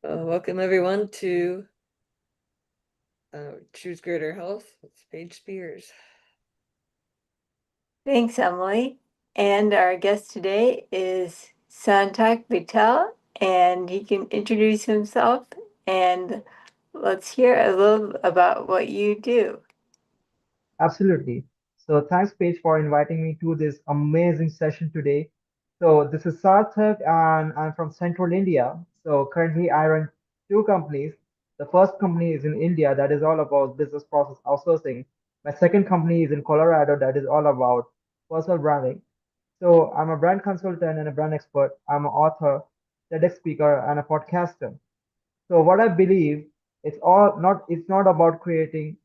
Welcome everyone to Choose Greater Health. It's Paige Spears. Thanks, Emily. And our guest today is Sarthak Mittal, and he can introduce himself and let's hear a little about what you do. Absolutely. So thanks, Paige, for inviting me to this amazing session today. So this is Sarthak, and I'm from Central India. So currently, I run two companies. The first company is in India, that is all about business process outsourcing. My second company is in Colorado, that is all about personal branding. So I'm a brand consultant and a brand expert. I'm an author, TEDx speaker, and a podcaster. So what I believe, it's not about creating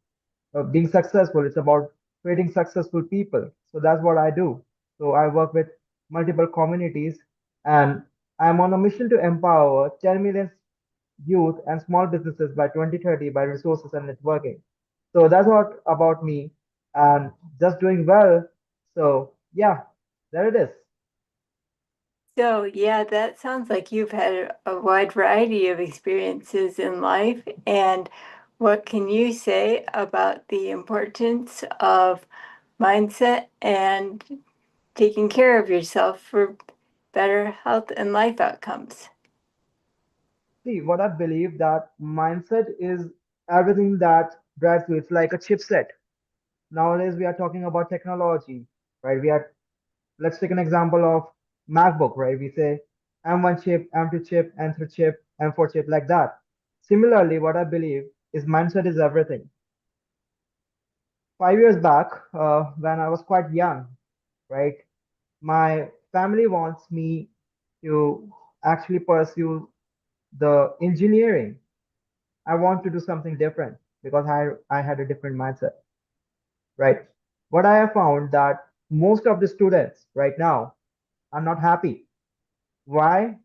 being successful. It's about creating successful people. So that's what I do. So I work with multiple communities, and I'm on a mission to empower 10 million youth and small businesses by 2030 by resources and networking. So that's what about me, and just doing well. So yeah, there it is. So, yeah, that sounds like you've had a wide variety of experiences in life. And what can you say about the importance of mindset and taking care of yourself for better health and life outcomes? See, what I believe that mindset is everything that drives you. It's like a chipset. Nowadays, we are talking about technology, right? Let's take an example of MacBook, right? We say M1 chip, M2 chip, N3 chip, M4 chip, like that. Similarly, what I believe is mindset is everything. 5 years back, when I was quite young, right, my family wants me to actually pursue the engineering. I want to do something different because I had a different mindset, right? What I have found that most of the students right now are not happy. Why?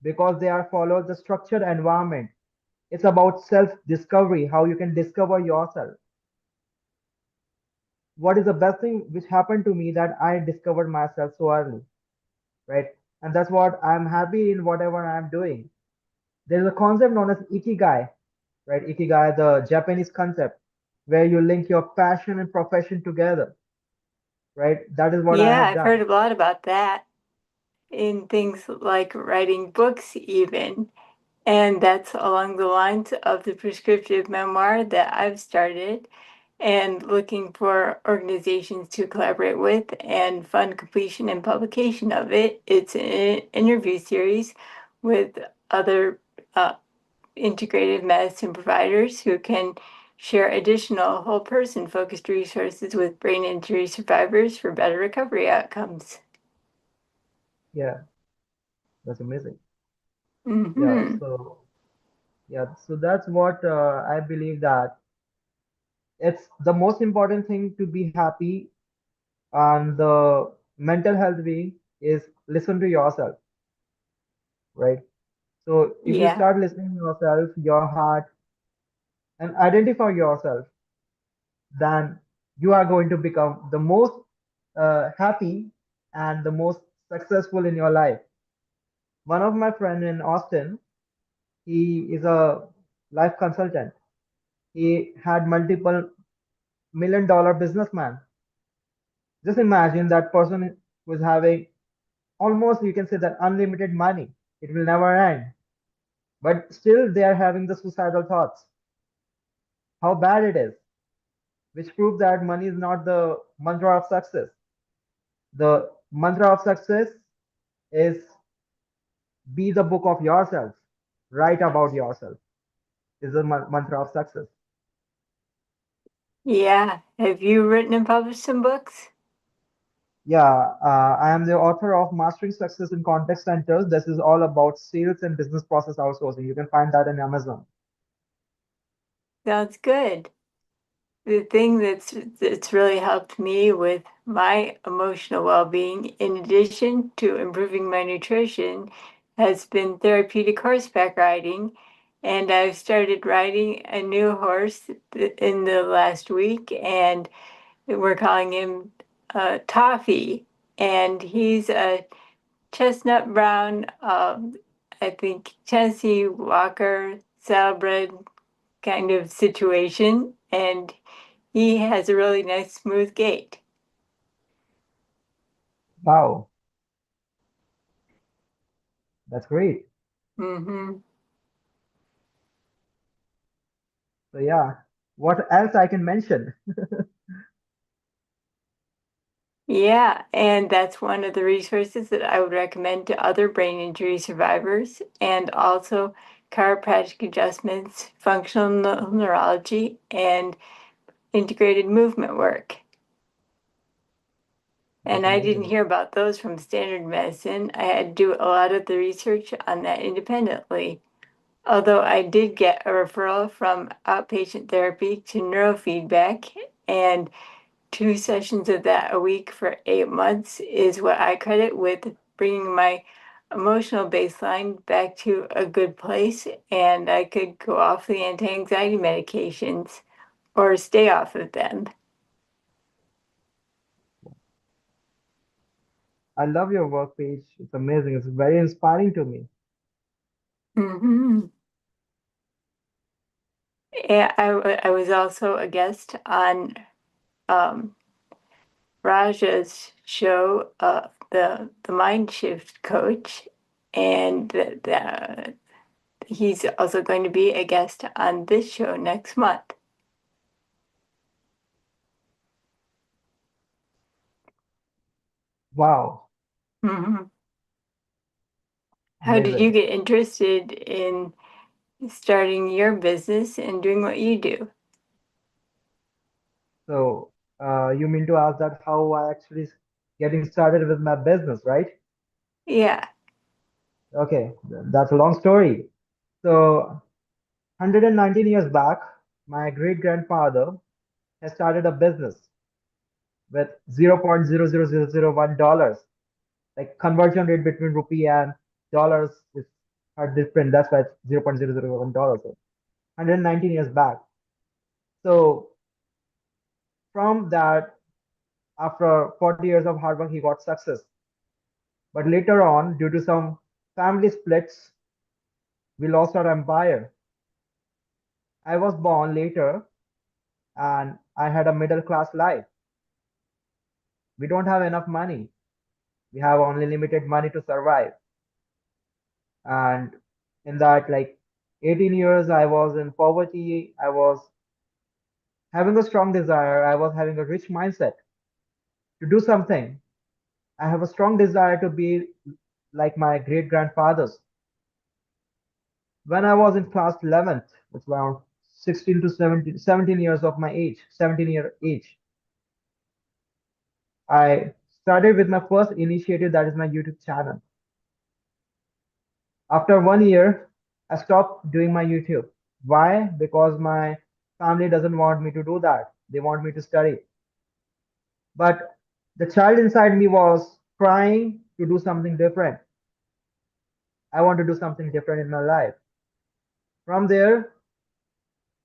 Because they are followed the structured environment. It's about self discovery, how you can discover yourself. What is the best thing which happened to me that I discovered myself so early, right? And that's what I'm happy in whatever I'm doing. There's a concept known as ikigai, right? Ikigai, the Japanese concept, where you link your passion and profession together, right? That is what I Yeah, have I've heard done. a lot about that in things like writing books, even. And that's along the lines of the prescriptive memoir that I've started and looking for organizations to collaborate with and fund completion and publication of it. It's an interview series with other uh, integrative medicine providers who can share additional whole person focused resources with brain injury survivors for better recovery outcomes. Yeah, that's amazing. Yeah, Mm-hmm. so that's what I believe that it's the most important thing to be happy, and the mental health way is listen to yourself, right? So if you Yeah. start listening to yourself, your heart, and identify yourself, then you are going to become the most happy and the most successful in your life. One of my friend in Austin, he is a life consultant. He had multiple $1 million businessman. Just imagine that person was having almost, you can say, that unlimited money. It will never end. But still they are having the suicidal thoughts. How bad it is, which proves that money is not the mantra of success. The mantra of success is be the book of yourself, write about yourself, is the mantra of success. Yeah. Have you written and published some books? Yeah, I am the author of Mastering Success in Contact Centers. This is all about sales and business process outsourcing. You can find that in Amazon. Sounds good. The thing that's really helped me with my emotional well-being, in addition to improving my nutrition, has been therapeutic horseback riding. And I've started riding a new horse in the last week, and we're calling him Toffee. And he's a chestnut brown I think, Tennessee Walker saddlebred kind of situation, and he has a really nice smooth gait. Wow, that's great. Hmm. So yeah, what else I can mention? Yeah, and that's one of the resources that I would recommend to other brain injury survivors, and also chiropractic adjustments, functional neurology, and integrated movement work. That's And I didn't amazing. hear about those from standard medicine. I had to do a lot of the research on that independently. Although I did get a referral from outpatient therapy to neurofeedback, and 2 sessions of that a week for 8 months is what I credit with bringing my emotional baseline back to a good place, and I could go off the anti-anxiety medications or stay off of them. I love your work page. It's amazing. It's very inspiring to me. Hmm. Yeah, I was also a guest on um, Raja's show, the Mind Shift Coach, and he's also going to be a guest on this show next month. Wow, Hmm. How did you amazing. get interested in starting your business and doing what you do? So, you mean to ask that how I actually getting started with my business, right? Yeah. Okay, that's a long story. So, 119 years back, my great grandfather has started a business with 0.00001 dollars. Like conversion rate between rupee and dollars is are different. That's why it's 0.001 dollars. So 119 years back. So from that, after 40 years of hard work, he got success. But later on, due to some family splits, we lost our empire. I was born later and I had a middle class life. We don't have enough money. We have only limited money to survive. And in that, like 18 years, I was in poverty. I was having a strong desire. I was having a rich mindset to do something. I have a strong desire to be like my great grandfathers. When I was in class 11th, it's around 16 to 17, 17 years of my age, 17-year age, I started with my first initiative, that is my YouTube channel. After 1 year, I stopped doing my YouTube. Why? Because my family doesn't want me to do that. They want me to study. But the child inside me was trying to do something different. I want to do something different in my life. From there,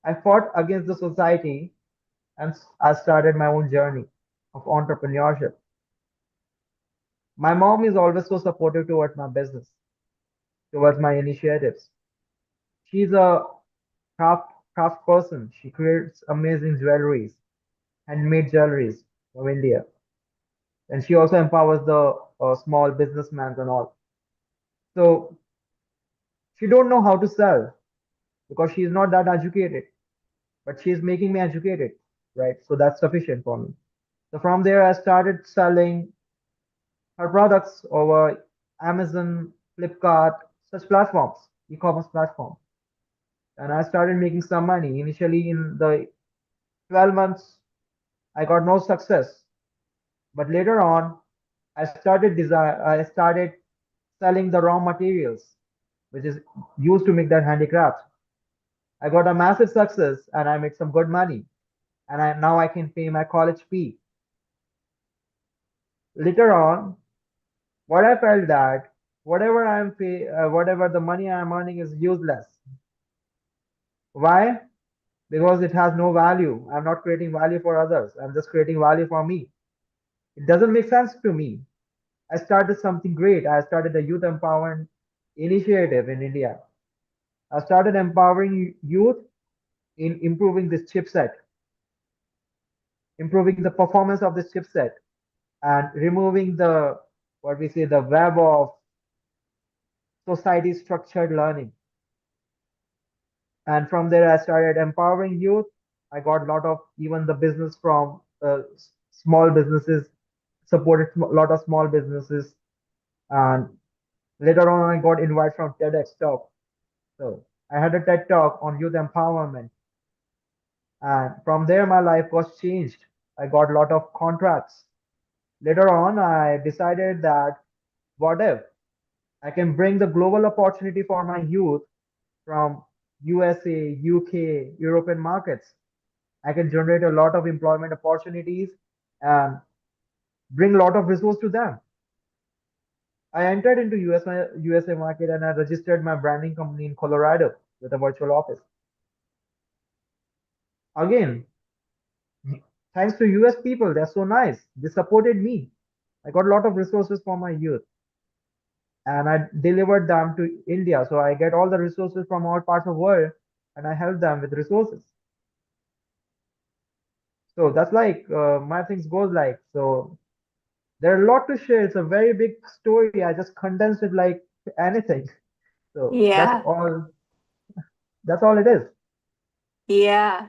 I fought against the society and I started my own journey of entrepreneurship. My mom is always so supportive towards my business, towards my initiatives. She's a craft person. She creates amazing jewelries, handmade jewelries from India, and she also empowers the small businessmen and all. So she don't know how to sell because she's not that educated, but she's making me educated, right? So that's sufficient for me. So from there, I started selling her products over Amazon, Flipkart, such platforms, e-commerce platforms. And I started making some money. Initially, in the 12 months, I got no success. But later on, I started selling the raw materials, which is used to make that handicraft. I got a massive success and I made some good money. And now I can pay my college fee. Later on, what I felt that whatever the money I'm earning is useless. Why? Because it has no value. I'm not creating value for others. I'm just creating value for me. It doesn't make sense to me. I started something great. I started a youth empowerment. initiative in India. I started empowering youth in improving this chipset, improving the performance of this chipset, and removing the what we say the web of society structured learning. And from there, I started empowering youth. I got a lot of even the business from small businesses, supported a lot of small businesses, and later on, I got invited from TEDx talk. So I had a TED talk on youth empowerment, and from there, my life was changed. I got a lot of contracts. Later on, I decided that what if I can bring the global opportunity for my youth from USA, UK, European markets. I can generate a lot of employment opportunities and bring a lot of resource to them. I entered into USA market and I registered my branding company in Colorado with a virtual office. Again, thanks to US people, they're so nice. They supported me. I got a lot of resources for my youth and I delivered them to India. So I get all the resources from all parts of the world and I help them with resources. So that's like my things goes like so. There are a lot to share. It's a very big story. I just condensed it like anything. So that's Yeah, all. That's all it is. yeah.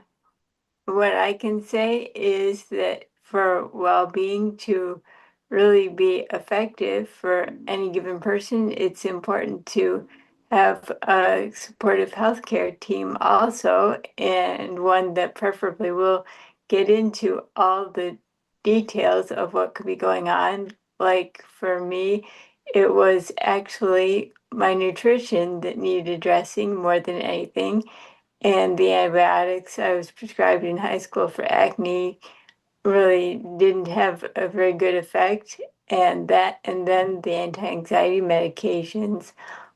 What I can say is that for well-being to really be effective for any given person, it's important to have a supportive healthcare team also, and one that preferably will get into all the details of what could be going on. Like for me, it was actually my nutrition that needed addressing more than anything, and the antibiotics I was prescribed in high school for acne really didn't have a very good effect. And then the anti-anxiety medications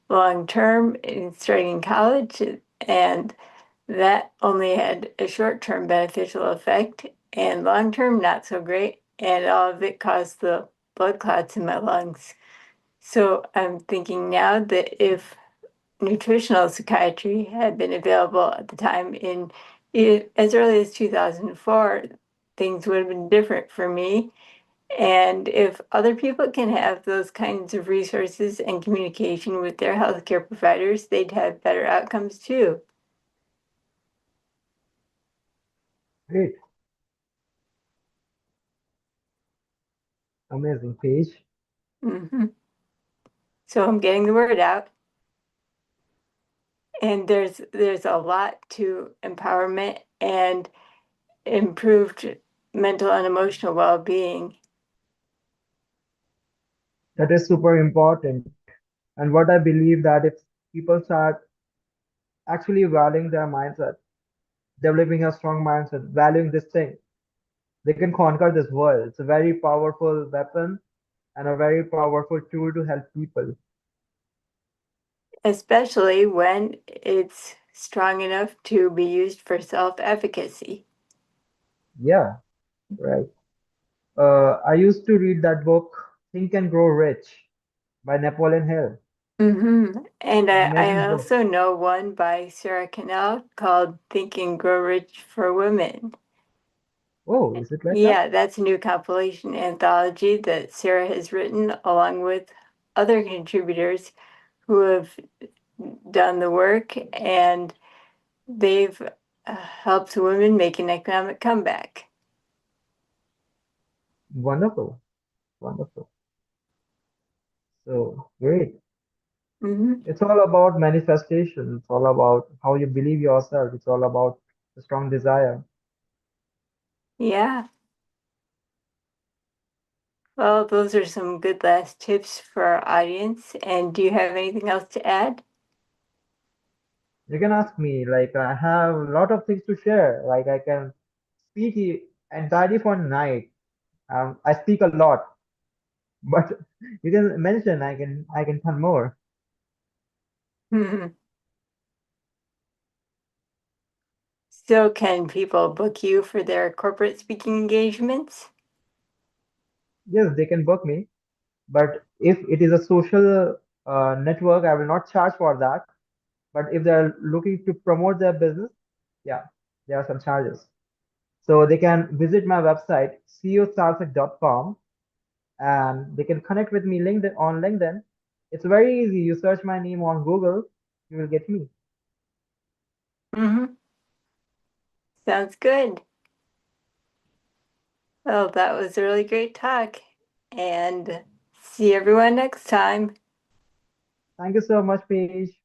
long term starting in college, and that only had a short-term beneficial effect, and long-term not so great. And all of it caused the blood clots in my lungs. So I'm thinking now that if nutritional psychiatry had been available at the time in as early as 2004, things would have been different for me. And if other people can have those kinds of resources and communication with their healthcare providers, they'd have better outcomes too. Great, amazing page. hmm So I'm getting the word out, and there's a lot to empowerment and improved mental and emotional well-being. That is super important. And what I believe that if people start actually valuing their mindset, developing a strong mindset, valuing this thing, they can conquer this world. It's a very powerful weapon and a very powerful tool to help people. Especially when it's strong enough to be used for self-efficacy. Yeah, right. I used to read that book, Think and Grow Rich by Napoleon Hill. And I Amazing book. also know one by Sarah Cannell called Think and Grow Rich for Women. Oh, is it like that? Yeah, that's a new compilation anthology that Sarah has written along with other contributors who have done the work, and they've helped women make an economic comeback. Wonderful, wonderful. So great. hmm It's all about manifestation. It's all about how you believe yourself. It's all about the strong desire. Yeah. Well, those are some good last tips for our audience. And do you have anything else to add? You can ask me, like I have a lot of things to share. Like I can speak entirely for night. I speak a lot, but you can mention I can tell more. So, can people book you for their corporate speaking engagements? Yes, they can book me, but if it is a social network. I will not charge for that. But if they're looking to promote their business, yeah, there are some charges. So they can visit my website, ceosarthak.com, and they can connect with me LinkedIn on LinkedIn. It's very easy. You search my name on Google, you will get me. Mm-hmm. Sounds good. Well, that was a really great talk. And see everyone next time. Thank you so much, Paige.